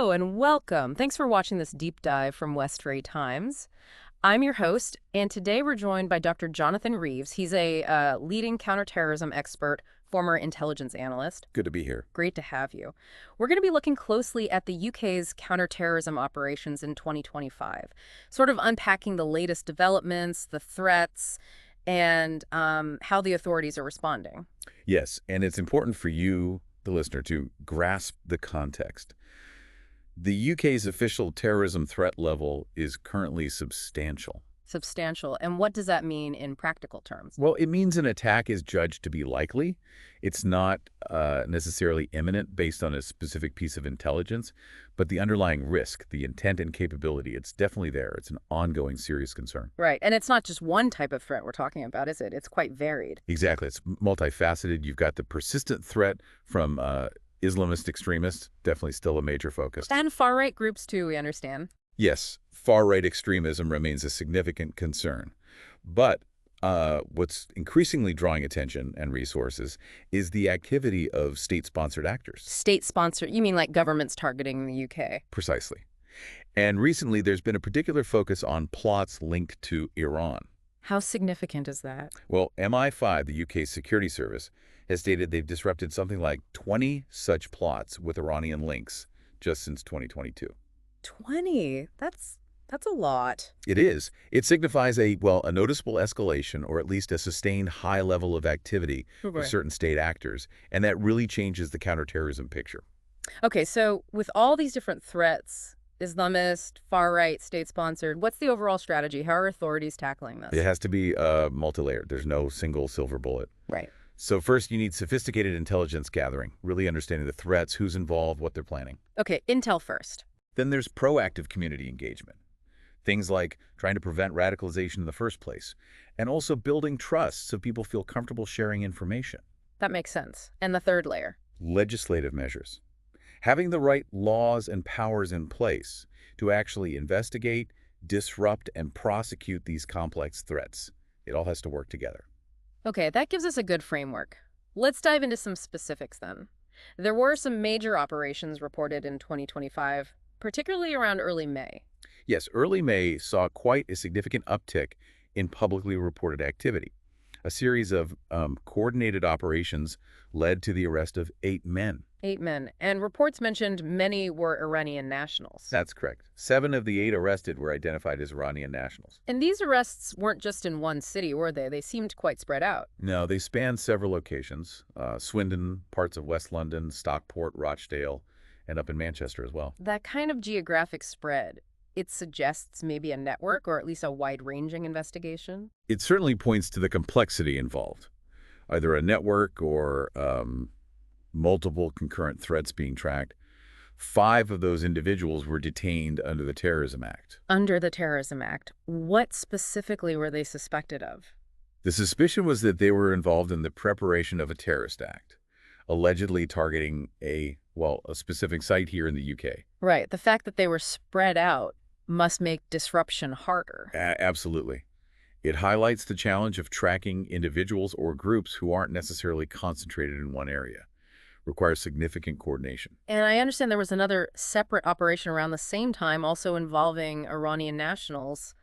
Hello and welcome. Thanks for watching this deep dive from Westferry Times. I'm your host, and today we're joined by Dr. Jonathan Reeves. He's a leading counterterrorism expert, former intelligence analyst. Good to be here. Great to have you. We're going to be looking closely at the UK's counterterrorism operations in 2025, sort of unpacking the latest developments, the threats, and how the authorities are responding. Yes, and it's important for you, the listener, to grasp the context. The UK's official terrorism threat level is currently substantial. Substantial. And what does that mean in practical terms? Well, it means an attack is judged to be likely. It's not necessarily imminent based on a specific piece of intelligence, but the underlying risk, the intent and capability, it's definitely there. It's an ongoing serious concern. Right. And it's not just one type of threat we're talking about, is it? It's quite varied. Exactly. It's multifaceted. You've got the persistent threat from Islamist extremists, definitely still a major focus. And far-right groups, too, we understand. Yes, far-right extremism remains a significant concern. But what's increasingly drawing attention and resources is the activity of state-sponsored actors. State-sponsored, you mean like governments targeting the UK? Precisely. And recently, there's been a particular focus on plots linked to Iran. How significant is that? Well, MI5, the UK's security service, has stated they've disrupted something like 20 such plots with Iranian links just since 2022. 20? That's a lot. It is. It signifies a noticeable escalation or at least a sustained high level of activity of certain state actors, and that really changes the counterterrorism picture. Okay, so with all these different threats, Islamist, far-right, state-sponsored, what's the overall strategy? How are authorities tackling this? It has to be multi-layered. There's no single silver bullet. Right. So first, you need sophisticated intelligence gathering, really understanding the threats, who's involved, what they're planning. Okay, intel first. Then there's proactive community engagement. Things like trying to prevent radicalization in the first place, and also building trust so people feel comfortable sharing information. That makes sense. And the third layer? Legislative measures. Having the right laws and powers in place to actually investigate, disrupt, and prosecute these complex threats. It all has to work together. Okay, that gives us a good framework. Let's dive into some specifics then. There were some major operations reported in 2025, particularly around early May. Yes, early May saw quite a significant uptick in publicly reported activity. A series of coordinated operations led to the arrest of 8 men. 8 men. And reports mentioned many were Iranian nationals. That's correct. 7 of the 8 arrested were identified as Iranian nationals. And these arrests weren't just in one city, were they? They seemed quite spread out. No, they spanned several locations. Swindon, parts of West London, Stockport, Rochdale, and up in Manchester as well. That kind of geographic spread, it suggests maybe a network or at least a wide-ranging investigation? It certainly points to the complexity involved, either a network or multiple concurrent threats being tracked. 5 of those individuals were detained under the Terrorism Act. Under the Terrorism Act. What specifically were they suspected of? The suspicion was that they were involved in the preparation of a terrorist act, allegedly targeting a specific site here in the UK. Right. The fact that they were spread out must make disruption harder. Absolutely. It highlights the challenge of tracking individuals or groups who aren't necessarily concentrated in one area. Requires significant coordination. And I understand there was another separate operation around the same time also involving Iranian nationals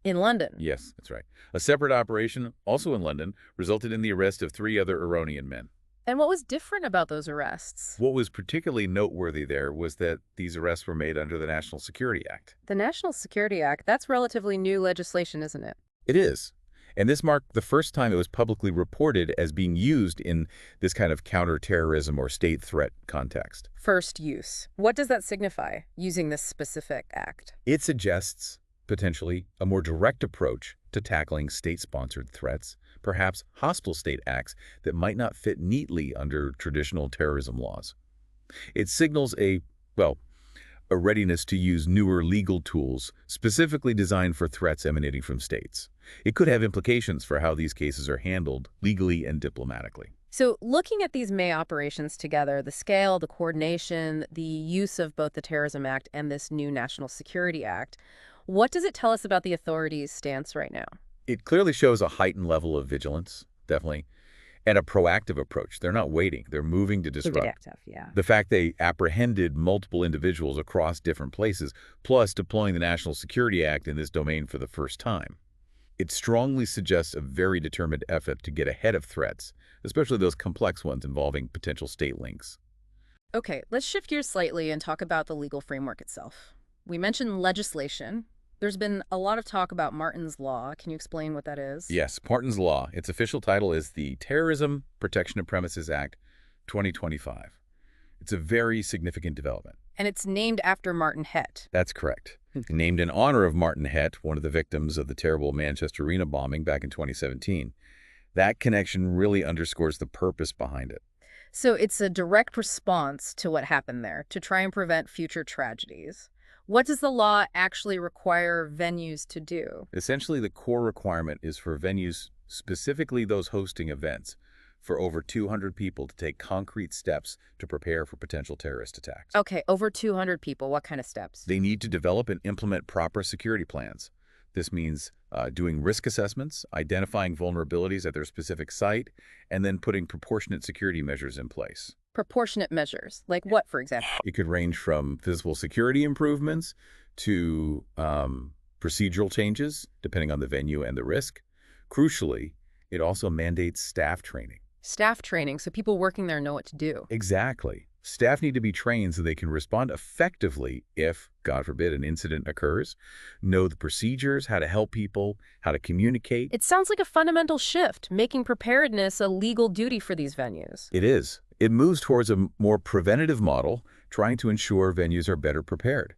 in London. Yes, that's right. A separate operation, also in London, resulted in the arrest of 3 other Iranian men. And what was different about those arrests? What was particularly noteworthy there was that these arrests were made under the National Security Act. The National Security Act, that's relatively new legislation, isn't it? It is. And this marked the first time it was publicly reported as being used in this kind of counterterrorism or state threat context. First use. What does that signify, using this specific act? It suggests, potentially, a more direct approach to tackling state-sponsored threats, perhaps hostile state acts that might not fit neatly under traditional terrorism laws. It signals a readiness to use newer legal tools specifically designed for threats emanating from states. It could have implications for how these cases are handled legally and diplomatically. So looking at these May operations together, the scale, the coordination, the use of both the Terrorism Act and this new National Security Act, what does it tell us about the authorities' stance right now? It clearly shows a heightened level of vigilance, definitely. And a proactive approach. They're not waiting. They're moving to disrupt. Predictive, yeah. The fact they apprehended multiple individuals across different places, plus deploying the National Security Act in this domain for the first time. It strongly suggests a very determined effort to get ahead of threats, especially those complex ones involving potential state links. Okay, let's shift gears slightly and talk about the legal framework itself. We mentioned legislation. There's been a lot of talk about Martin's Law. Can you explain what that is? Yes, Martin's Law. Its official title is the Terrorism Protection of Premises Act 2025. It's a very significant development. And it's named after Martin Hett. That's correct. Named in honor of Martin Hett, one of the victims of the terrible Manchester Arena bombing back in 2017. That connection really underscores the purpose behind it. So it's a direct response to what happened there to try and prevent future tragedies. What does the law actually require venues to do? Essentially, the core requirement is for venues, specifically those hosting events, for over 200 people to take concrete steps to prepare for potential terrorist attacks. Okay, over 200 people. What kind of steps? They need to develop and implement proper security plans. This means doing risk assessments, identifying vulnerabilities at their specific site, and then putting proportionate security measures in place. Proportionate measures. Like what, for example? It could range from physical security improvements to procedural changes, depending on the venue and the risk. Crucially, it also mandates staff training. Staff training, so people working there know what to do. Exactly. Staff need to be trained so they can respond effectively if, God forbid, an incident occurs, know the procedures, how to help people, how to communicate. It sounds like a fundamental shift, making preparedness a legal duty for these venues. It is. It moves towards a more preventative model, trying to ensure venues are better prepared.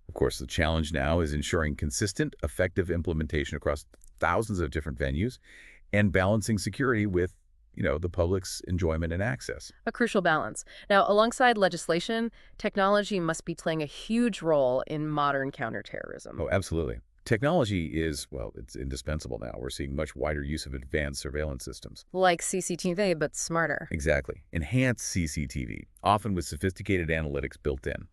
Of course, the challenge now is ensuring consistent, effective implementation across thousands of different venues and balancing security with the public's enjoyment and access. A crucial balance. Now, alongside legislation, technology must be playing a huge role in modern counterterrorism. Oh, absolutely. Technology is, well, it's indispensable now. We're seeing much wider use of advanced surveillance systems. Like CCTV, but smarter. Exactly. Enhanced CCTV, often with sophisticated analytics built in.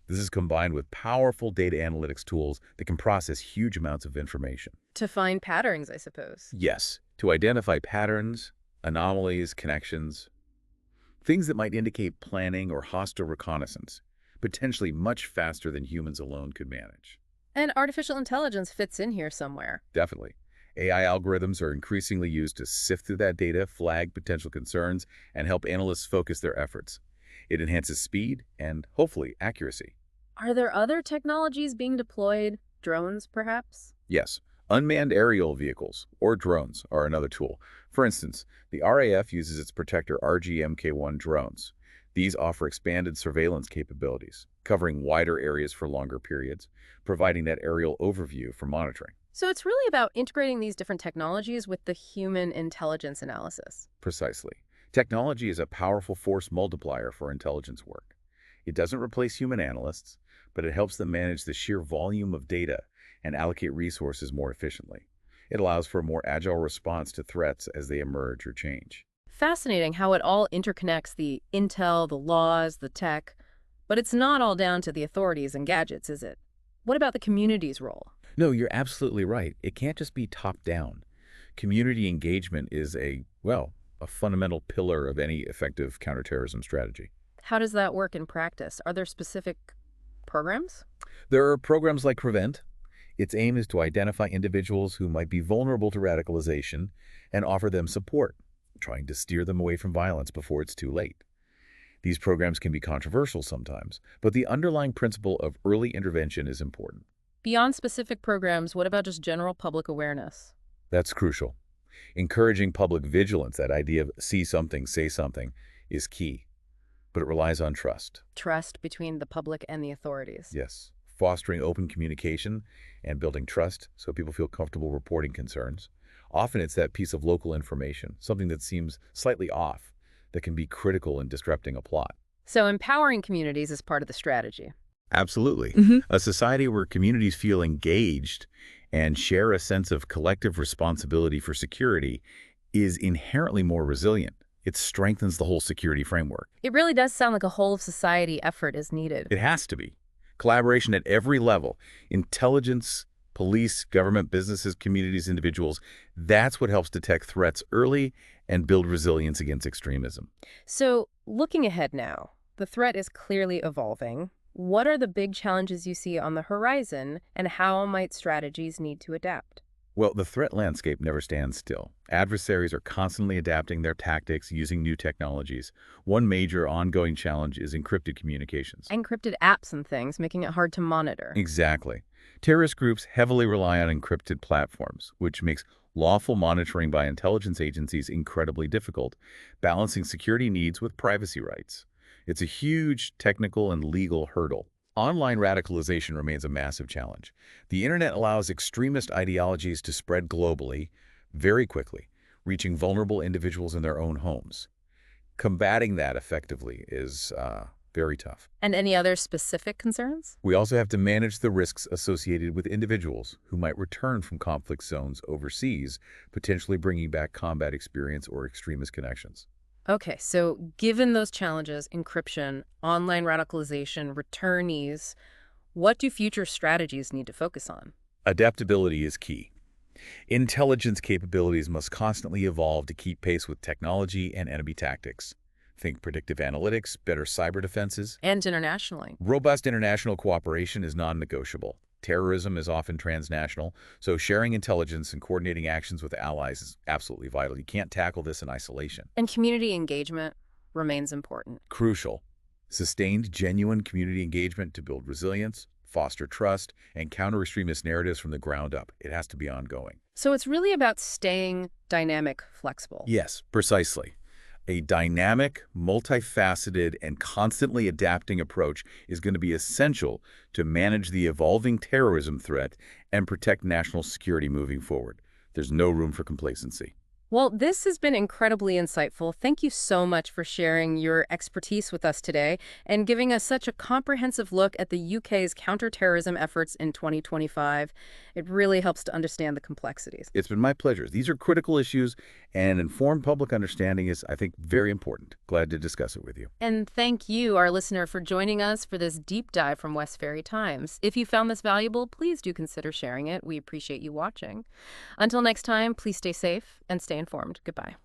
This is combined with powerful data analytics tools that can process huge amounts of information. To find patterns, I suppose. Yes, to identify patterns, anomalies, connections, things that might indicate planning or hostile reconnaissance, potentially much faster than humans alone could manage. And artificial intelligence fits in here somewhere. Definitely. AI algorithms are increasingly used to sift through that data, flag potential concerns, and help analysts focus their efforts. It enhances speed and, hopefully, accuracy. Are there other technologies being deployed? Drones, perhaps? Yes, unmanned aerial vehicles, or drones, are another tool. For instance, the RAF uses its Protector RGMK-1 drones. These offer expanded surveillance capabilities, covering wider areas for longer periods, providing that aerial overview for monitoring. So it's really about integrating these different technologies with the human intelligence analysis. Precisely. Technology is a powerful force multiplier for intelligence work. It doesn't replace human analysts, but it helps them manage the sheer volume of data and allocate resources more efficiently. It allows for a more agile response to threats as they emerge or change. Fascinating how it all interconnects the intel, the laws, the tech. But it's not all down to the authorities and gadgets, is it? What about the community's role? No, you're absolutely right. It can't just be top-down. Community engagement is a fundamental pillar of any effective counterterrorism strategy. How does that work in practice? Are there specific programs? There are programs like Prevent. Its aim is to identify individuals who might be vulnerable to radicalization and offer them support, trying to steer them away from violence before it's too late. These programs can be controversial sometimes, but the underlying principle of early intervention is important. Beyond specific programs, what about just general public awareness? That's crucial. Encouraging public vigilance, that idea of see something, say something, is key. But it relies on trust. Trust between the public and the authorities. Yes. Fostering open communication and building trust so people feel comfortable reporting concerns. Often it's that piece of local information, something that seems slightly off, that can be critical in disrupting a plot. So empowering communities is part of the strategy. Absolutely. A society where communities feel engaged and share a sense of collective responsibility for security is inherently more resilient. It strengthens the whole security framework. It really does sound like a whole-of-society effort is needed. It has to be. Collaboration at every level, intelligence, Police, government, businesses, communities, individuals. That's what helps detect threats early and build resilience against extremism. So, looking ahead now, the threat is clearly evolving. What are the big challenges you see on the horizon, and how might strategies need to adapt? Well, the threat landscape never stands still. Adversaries are constantly adapting their tactics using new technologies. One major ongoing challenge is encrypted communications. Encrypted apps and things, making it hard to monitor. Exactly. Terrorist groups heavily rely on encrypted platforms, which makes lawful monitoring by intelligence agencies incredibly difficult, balancing security needs with privacy rights. It's a huge technical and legal hurdle. Online radicalization remains a massive challenge. The internet allows extremist ideologies to spread globally very quickly, reaching vulnerable individuals in their own homes. Combating that effectively is very tough. And any other specific concerns? We also have to manage the risks associated with individuals who might return from conflict zones overseas, potentially bringing back combat experience or extremist connections. Okay, so given those challenges, encryption, online radicalization, returnees, what do future strategies need to focus on? Adaptability is key. Intelligence capabilities must constantly evolve to keep pace with technology and enemy tactics. Think predictive analytics, better cyber defenses. And internationally. Robust international cooperation is non-negotiable. Terrorism is often transnational, so sharing intelligence and coordinating actions with allies is absolutely vital. You can't tackle this in isolation. And community engagement remains important. Crucial. Sustained, genuine community engagement to build resilience, foster trust, and counter extremist narratives from the ground up. It has to be ongoing. So it's really about staying dynamic, flexible. Yes, precisely. A dynamic, multifaceted, and constantly adapting approach is going to be essential to manage the evolving terrorism threat and protect national security moving forward. There's no room for complacency. Well, this has been incredibly insightful. Thank you so much for sharing your expertise with us today and giving us such a comprehensive look at the UK's counterterrorism efforts in 2025. It really helps to understand the complexities. It's been my pleasure. These are critical issues, and informed public understanding is, I think, very important. Glad to discuss it with you. And thank you, our listener, for joining us for this deep dive from Westferry Times. If you found this valuable, please do consider sharing it. We appreciate you watching. Until next time, please stay safe and stay informed. Goodbye.